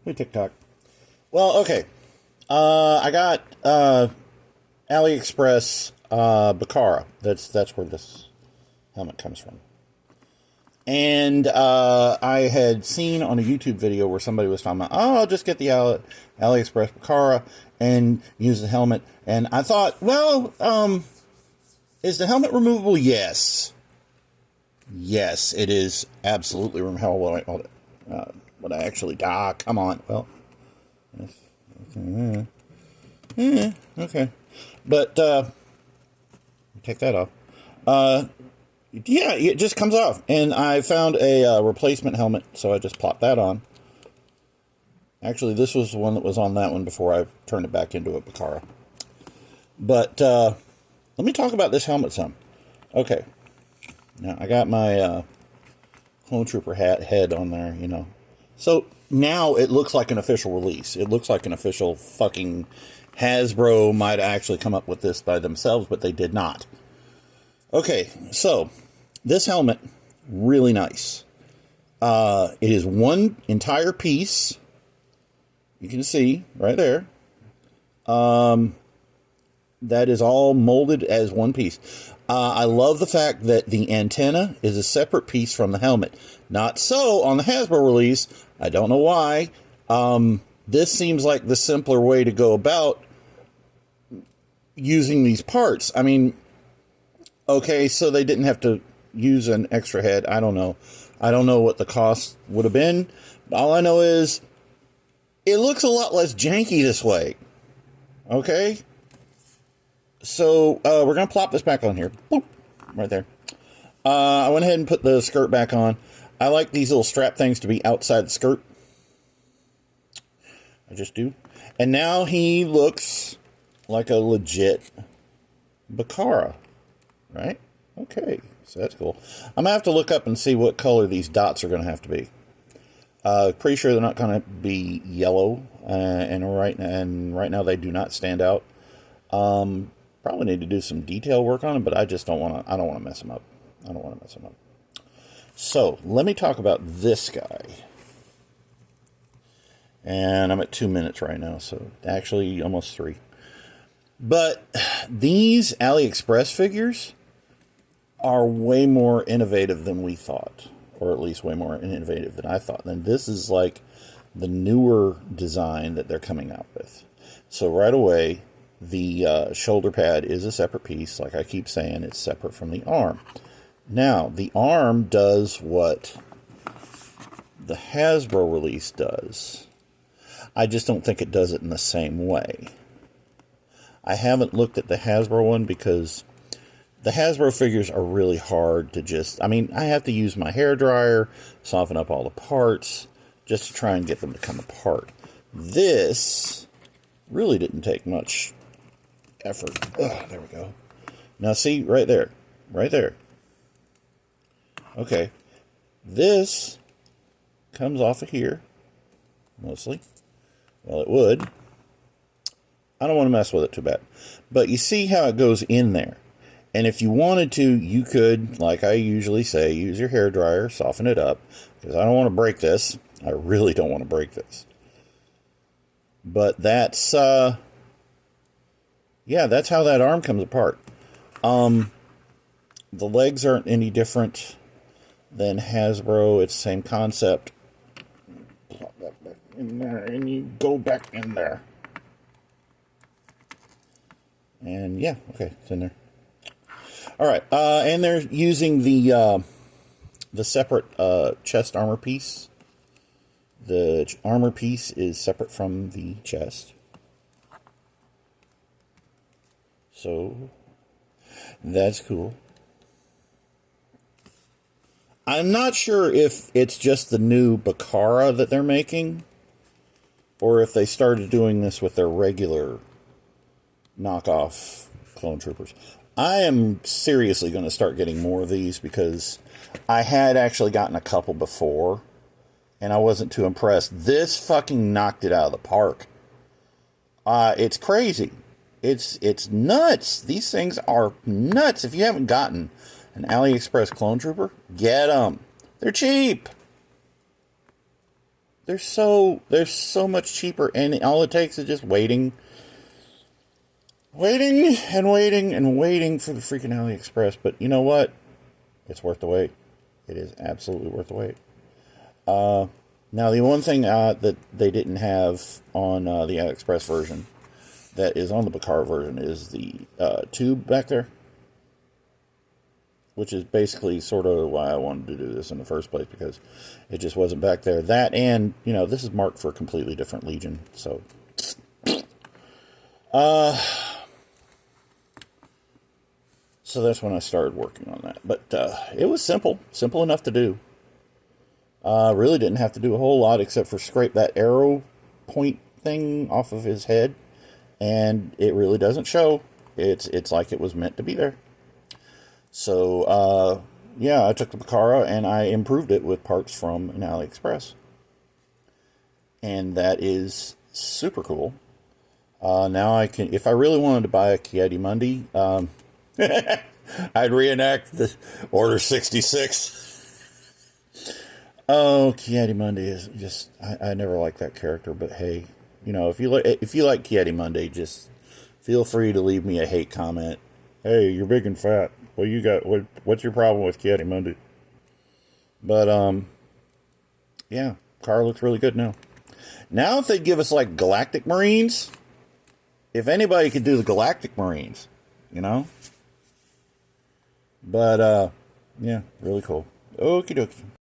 Hey, TikTok. Well, okay. I got AliExpress Bacara. That's where this helmet comes from. And I had seen on a YouTube video where somebody was talking about, oh, I'll just get the AliExpress Bacara and use the helmet. And I thought, well, is the helmet removable? Yes. Yes, it is absolutely removable. But I actually, come on. Well, okay. But, take that off. Yeah, it just comes off. And I found a replacement helmet, so I just popped that on. Actually, this was the one that was on that one before I turned it back into a Bacara. But, let me talk about this helmet some. Okay. Now, I got my, Clone Trooper head on there, you know. So, now it looks like an official release. It looks like an official fucking Hasbro might actually come up with this by themselves, but they did not. Okay, so, this helmet, really nice. It is one entire piece. You can see, right there. That is all molded as one piece. I love the fact that the antenna is a separate piece from the helmet. Not so on the Hasbro release. I don't know why. This seems like the simpler way to go about using these parts. I mean, okay, so they didn't have to use an extra head. I don't know. I don't know what the cost would have been. All I know is it looks a lot less janky this way. Okay? So, we're going to plop this back on here. Boop, right there. I went ahead and put the skirt back on. I like these little strap things to be outside the skirt. I just do. And now he looks like a legit Bacara. Right? Okay. So that's cool. I'm going to have to look up and see what color these dots are going to have to be. Pretty sure they're not going to be yellow. And right now they do not stand out. Probably need to do some detail work on them, but I just don't want to. I don't want to mess them up. I don't want to mess them up. So let me talk about this guy. And I'm at 2 minutes right now, so actually almost 3. But these AliExpress figures are way more innovative than we thought, or at least way more innovative than I thought. And this is like the newer design that they're coming out with. So right away, the shoulder pad is a separate piece. Like I keep saying, it's separate from the arm. Now, the arm does what the Hasbro release does. I just don't think it does it in the same way. I haven't looked at the Hasbro one because the Hasbro figures are really hard to just... I mean, I have to use my hairdryer, soften up all the parts, just to try and get them to come apart. This really didn't take much effort. Ugh, there we go. Now see, right there. Right there. Okay. This comes off of here, mostly. Well, it would. I don't want to mess with it too bad. But you see how it goes in there. And if you wanted to, you could, like I usually say, use your hairdryer, soften it up. Because I don't want to break this. I really don't want to break this. But that's, yeah, that's how that arm comes apart. The legs aren't any different than Hasbro. It's the same concept. Plop that back in there, and you go back in there. And yeah, okay, it's in there. All right, and they're using the separate chest armor piece. The armor piece is separate from the chest. So that's cool. I'm not sure if it's just the new Bacara that they're making, or if they started doing this with their regular knockoff Clone Troopers. I am seriously going to start getting more of these because I had actually gotten a couple before, and I wasn't too impressed. This fucking knocked it out of the park. It's crazy. It's nuts. These things are nuts. If you haven't gotten an AliExpress Clone Trooper, get them. They're cheap. they're so much cheaper, and all it takes is just waiting and waiting and waiting for the freaking AliExpress. But you know what? It's worth the wait. It is absolutely worth the wait. Now, the one thing that they didn't have on the AliExpress version that is on the Bacara version is the tube back there, which is basically sort of why I wanted to do this in the first place, because it just wasn't back there. That, and, this is marked for a completely different Legion, so... So that's when I started working on that. But it was simple enough to do. Really didn't have to do a whole lot except for scrape that arrow point thing off of his head. And it really doesn't show. It's like it was meant to be there. So, yeah, I took the Bacara and I improved it with parts from an AliExpress. And that is super cool. Now I can, if I really wanted to buy a Ki-Adi-Mundi, I'd reenact the Order 66. Oh, Ki-Adi-Mundi is just, I never liked that character, but hey, if you like Ki-Adi-Mundi, just feel free to leave me a hate comment. Hey, you're big and fat. What you got? What's your problem with Ki-Adi-Mundi? But yeah, car looks really good now. Now if they give us like Galactic Marines, if anybody could do the Galactic Marines, But, yeah, really cool. Okie dokie.